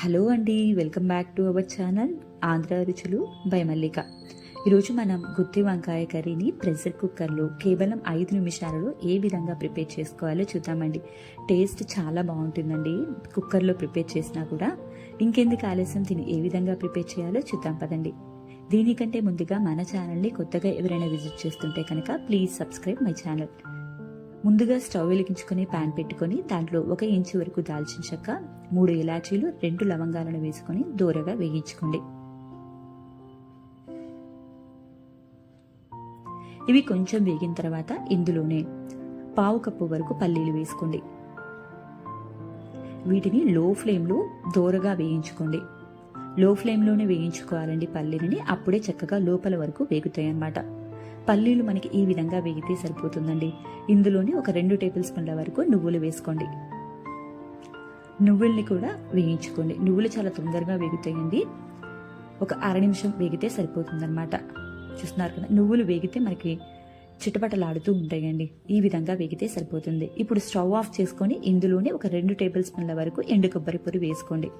Hello అండి, welcome back to our channel Andhra రుచులు by మల్లిక. ఈరోజు మనం గుత్తి వంకాయ కర్రీని ప్రెషర్ కుక్కర్లో కేవలం 5 నిమిషాలలో ఏ విధంగా ప్రిపేర్ చేసుకోవాలో చూద్దామండి. టేస్ట్ చాలా బాగుంటుందండి కుక్కర్లో ప్రిపేర్ చేసినా కూడా. ఇంకెందుకు ఆలస్యం, దీన్ని ఏ విధంగా ప్రిపేర్ చేయాలో చూద్దాం పదండి. దీనికంటే ముందుగా మన ఛానల్ని కొత్తగా ఎవరైనా విజిట్ చేస్తుంటే కనుక ప్లీజ్ సబ్స్క్రైబ్ మై ఛానల్. ముందుగా స్టవ్ వెలిగించుకొని ప్యాన్ పెట్టుకొని దాంట్లో 1 ఇంచు వరకు దాల్చిన చెక్క, 3 ఇలాచీలు, 2 లవంగాలను వేసుకొని దూరగా వేయించుకోండి. ఇవి కొంచెం వేగిన తర్వాత ఇందులోనే 1/2 కప్పు వరకు పల్లీలు వేసుకోండి. వీటిని లో ఫ్లేమ్లో దూరగా వేయించుకోండి. లో ఫ్లేమ్లోనే వేయించుకోవాలండి పల్లీలని, అప్పుడే చక్కగా లోపల వరకు వేగుతాయి అన్నమాట. పల్లీలు మనకి ఈ విధంగా వేగితే సరిపోతుందండి. ఇందులోని 2 టేబుల్ స్పూన్ల వరకు నువ్వులు వేసుకోండి. నువ్వుల్ని కూడా వేయించుకోండి. నువ్వులు చాలా తొందరగా వేగుతాయండి. 1/2 నిమిషం వేగితే సరిపోతుందన్నమాట. చూస్తున్నారు కదా, నువ్వులు వేగితే మనకి చిటపటలాడుతూ ఉంటాయండి. ఈ విధంగా వేగితే సరిపోతుంది. ఇప్పుడు స్టవ్ ఆఫ్ చేసుకొని ఇందులోనే 2 టేబుల్ స్పూన్ల వరకు ఎండు కొబ్బరి పొడి వేసుకోండి.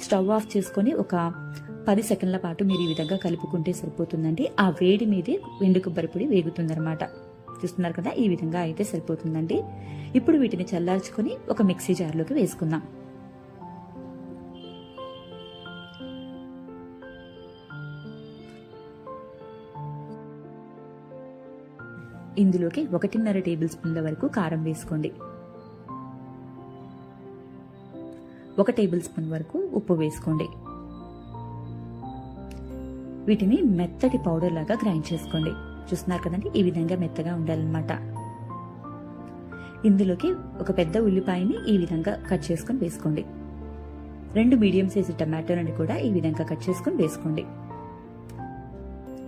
స్టవ్ ఆఫ్ చేసుకొని 10 సెకండ్ల పాటు మీరు ఈ విధంగా కలుపుకుంటే సరిపోతుందండి. ఆ వేడి మీదే ఎండు కొబ్బరి పొడి వేగుతుందన్నమాట. చూస్తున్నారు కదా, ఈ విధంగా అయితే సరిపోతుందండి. ఇప్పుడు వీటిని చల్లార్చుకొని ఒక మిక్సీ జార్లోకి వేసుకుందాం. ఇందులోకి 1.5 టేబుల్ స్పూన్ల వరకు కారం వేసుకోండి. 1 టేబుల్ స్పూన్ వరకు ఉప్పు వేసుకోండి. వీటిని మెత్తటి పౌడర్ లాగా గ్రైండ్ చేసుకోండి. చూస్తున్నారు కదండి, ఈ విధంగా మెత్తగా ఉండాలన్నమాట. ఇందులోకి 1 పెద్ద ఉల్లిపాయని ఈ విధంగా కట్ చేసుకొని వేసుకోండి. 2 మీడియం సైజు టమాటోలని కూడా ఈ విధంగా కట్ చేసుకొని వేసుకోండి.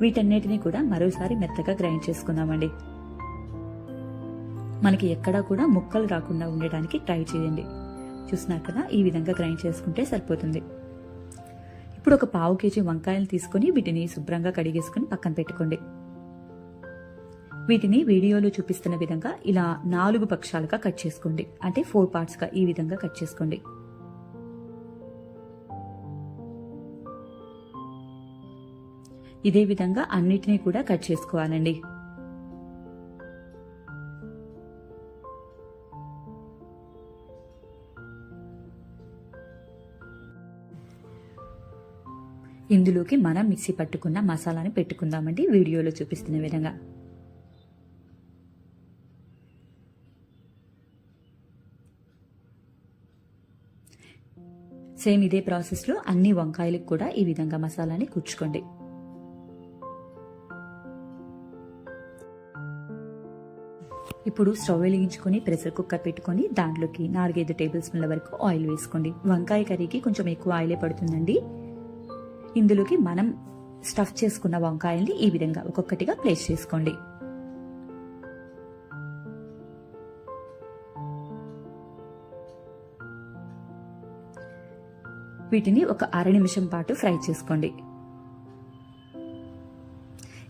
వీటన్నిటిని కూడా మరోసారి మెత్తగా గ్రైండ్ చేసుకుందామండి. మనకి ఎక్కడా కూడా ముక్కలు రాకుండా ఉండడానికి ట్రై చేయండి. చూస్తున్నారు కదా, ఈ విధంగా గ్రైండ్ చేసుకుంటే సరిపోతుంది. ఇప్పుడు 1/4 కేజీ వంకాయలు తీసుకొని వీటిని శుభ్రంగా కడిగేసుకుని పక్కన పెట్టుకోండి. వీటిని వీడియోలో చూపిస్తున్న విధంగా ఇలా 4 పక్షాలుగా కట్ చేసుకోండి. అంటే 4 పార్ట్స్గా ఈ విధంగా కట్ చేసుకోండి. ఇదే విధంగా అన్నిటినీ కూడా కట్ చేసుకోవాలండి. ఇందులోకి మనం మిక్సీ పట్టుకున్న మసాలాని పెట్టుకుందామండి వీడియోలో చూపిస్తున్న విధంగా. సేమ్ ఇదే ప్రాసెస్లో అన్ని వంకాయలకు కూడా ఈ విధంగా మసాలాని కూర్చుకోండి. ఇప్పుడు స్టవ్ వెలిగించుకొని ప్రెషర్ కుక్కర్ పెట్టుకొని దాంట్లోకి 4-5 టేబుల్ స్పూన్ల వరకు ఆయిల్ వేసుకోండి. వంకాయ కర్రీకి కొంచెం ఎక్కువ ఆయిలే పడుతుందండి. ఇందులోకి మనం స్టఫ్ చేసుకున్న వంకాయల్ని ఈ విధంగా ఒక్కొక్కటిగా ప్లేస్ చేసుకోండి. వీటిని 1/2 నిమిషం పాటు ఫ్రై చేసుకోండి.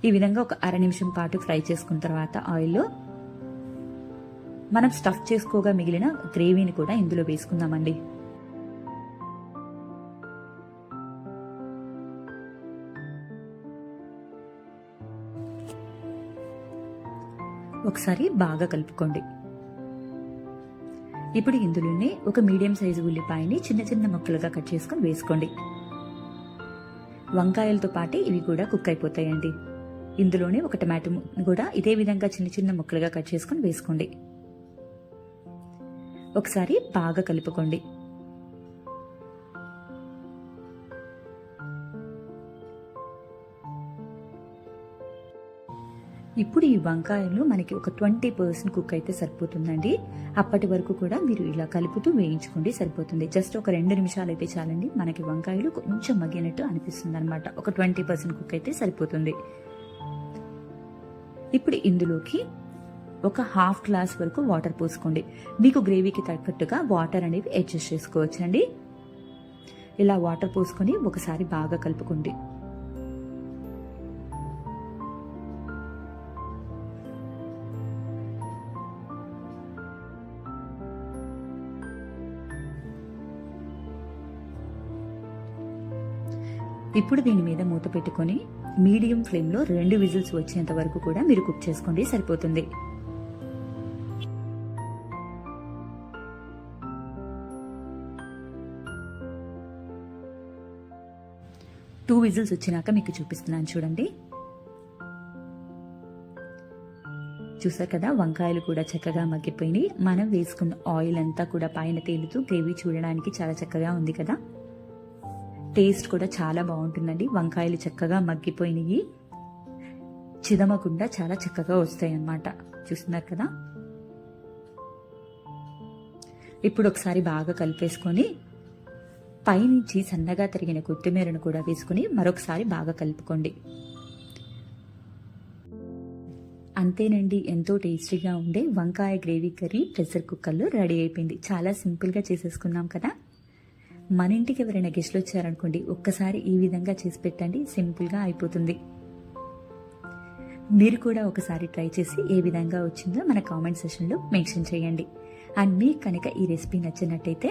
ఈ విధంగా 1/2 నిమిషం పాటు ఫ్రై చేసుకున్న తర్వాత ఆయిల్లో మనం స్టఫ్ చేసుకోగా మిగిలిన గ్రేవీని కూడా ఇందులో వేసుకుందామండి. ఒకసారి బాగా కలుపుకోండి. ఇప్పుడు ఇందులోనే 1 మీడియం సైజు ఉల్లిపాయని చిన్న చిన్న ముక్కలుగా కట్ చేసుకొని వేసుకోండి. వంకాయలతో పాటే ఇవి కూడా కుక్ అయిపోతాయండి. ఇందులోనే 1 టమాటో కూడా ఇదే విధంగా చిన్న చిన్న ముక్కలుగా కట్ చేసుకొని వేసుకోండి. ఒకసారి బాగా కలుపుకోండి. ఇప్పుడు ఈ వంకాయలు మనకి 20% కుక్ అయితే సరిపోతుందండి. అప్పటి వరకు కూడా మీరు ఇలా కలుపుతూ వేయించుకోండి, సరిపోతుంది. జస్ట్ 2 నిమిషాలు అయితే చాలండి. మనకి వంకాయలు కొంచెం మగ్గినట్టు అనిపిస్తుంది అనమాట. 20% కుక్ అయితే సరిపోతుంది. ఇప్పుడు ఇందులోకి 1/2 గ్లాస్ వరకు వాటర్ పోసుకోండి. మీకు గ్రేవీకి తగ్గట్టుగా వాటర్ అనేవి అడ్జస్ట్ చేసుకోవచ్చండి. ఇలా వాటర్ పోసుకొని ఒకసారి బాగా కలుపుకోండి. ఇప్పుడు దీని మీద మూత పెట్టుకొని మీడియం ఫ్లేమ్లో 2 విజిల్స్ వచ్చేంత వరకు కూడా మీరు కుక్ చేసుకోండి, సరిపోతుంది. టూ విజిల్స్ వచ్చినాక మీకు చూపిస్తున్నాను చూడండి. చూసారు కదా, వంకాయలు కూడా చక్కగా మగ్గిపోయినాయి. మనం వేసుకున్న ఆయిల్ అంతా కూడా పైన తేలుతూ గ్రేవీ చూడడానికి చాలా చక్కగా ఉంది కదా. టేస్ట్ కూడా చాలా బాగుంటుందండి. వంకాయలు చక్కగా మగ్గిపోయినాయి, చిదమకుండా చాలా చక్కగా వస్తాయి అన్నమాట. చూస్తున్నారు కదా. ఇప్పుడు ఒకసారి బాగా కలిపేసుకొని పైనుంచి సన్నగా తరిగిన కొత్తిమీరను కూడా వేసుకుని మరొకసారి బాగా కలుపుకోండి. అంతేనండి, ఎంతో టేస్టీగా ఉండే వంకాయ గ్రేవీ కర్రీ ప్రెషర్ కుక్కర్లో రెడీ అయిపోయింది. చాలా సింపుల్గా చేసేసుకున్నాం కదా. మన ఇంటికి ఎవరైనా గెస్ట్లు వచ్చారనుకోండి, ఒక్కసారి ఈ విధంగా చేసి పెట్టండి, సింపుల్గా అయిపోతుంది. మీరు కూడా ఒకసారి ట్రై చేసి ఏ విధంగా వచ్చిందో మన కామెంట్ సెషన్లో మెన్షన్ చేయండి. అండ్ మీకు కనుక ఈ రెసిపీ నచ్చినట్టయితే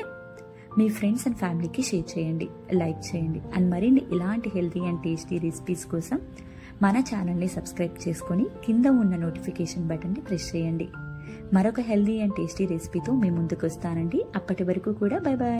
మీ ఫ్రెండ్స్ అండ్ ఫ్యామిలీకి షేర్ చేయండి, లైక్ చేయండి. అండ్ మరిన్ని ఇలాంటి హెల్తీ అండ్ టేస్టీ రెసిపీస్ కోసం మన ఛానల్ని సబ్స్క్రైబ్ చేసుకొని కింద ఉన్న నోటిఫికేషన్ బటన్ని ప్రెస్ చేయండి. మరొక హెల్తీ అండ్ టేస్టీ రెసిపీతో మీ ముందుకు వస్తానండి. అప్పటి వరకు కూడా బై బాయ్.